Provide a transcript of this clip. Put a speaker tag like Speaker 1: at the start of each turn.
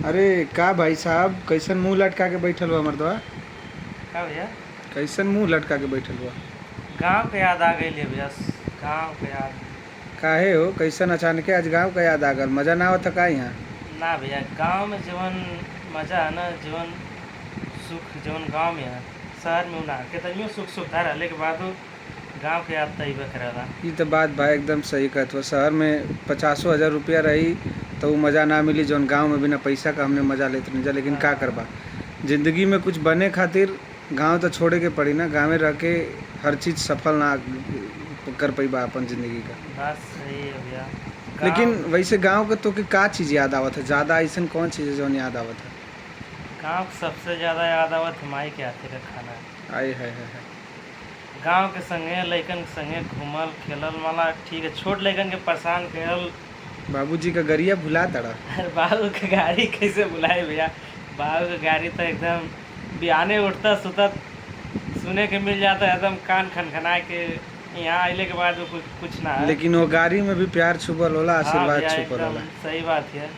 Speaker 1: अरे का भाई साहब, कैसन मुंह लटका के बैठल हुआ मर्दवा?
Speaker 2: का भैया?
Speaker 1: कैसन मुंह लटका के बैठल हुआ?
Speaker 2: गांव के याद आ गई भैया। गांव के याद।
Speaker 1: काहे हो, कैसन अचानक आज गांव का याद आ गल? मजा ना आवत का यहाँ?
Speaker 2: ना भैया, गांव में जीवन मजा है ना, जीवन सुख जीवन गांव में है। शहर में ना के तनियो सुख सुविधा रहले के बाद गांव के याद तइबे करेला।
Speaker 1: ये तो बात भाई एकदम सही कहत हुआ। शहर में 50,000 रुपया रही तो वो मज़ा ना मिली जौन गांव में बिना पैसा का हमने मज़ा लेते नहीं जा। लेकिन का करबा, जिंदगी में कुछ बने खातिर गांव तो छोड़े के पड़ी ना। गाँव में रह के हर चीज़ सफल ना कर पाई बा अपन जिंदगी का।
Speaker 2: बात सही है भैया।
Speaker 1: लेकिन
Speaker 2: गांव
Speaker 1: वैसे गांव के तो के का चीज़ याद आवत है ज़्यादा? ऐसा कौन चीज़ है जौन याद आवत है?
Speaker 2: गांव के सबसे ज्यादा याद आवत माई के हाथे का खाना।
Speaker 1: आए है।
Speaker 2: गांव के संगे लइकन के संगे घूमल खेलल वाला ठीक है, छोट लइकन के परेशान करल।
Speaker 1: बाबूजी का गरिया भुला तड़ा।
Speaker 2: अरे बाबू के गाड़ी कैसे बुलाए भैया? बाबू के गाड़ी तो एकदम बिहाने उठता सुता सुने के मिल जाता है, एकदम कान खनखना के। यहाँ आइले के बाद वो कुछ ना है।
Speaker 1: लेकिन वो गाड़ी में भी प्यार छुपल होला,
Speaker 2: हाँ
Speaker 1: आशीर्वाद
Speaker 2: भैया,
Speaker 1: छुपल होला।
Speaker 2: एकदम सही बात है।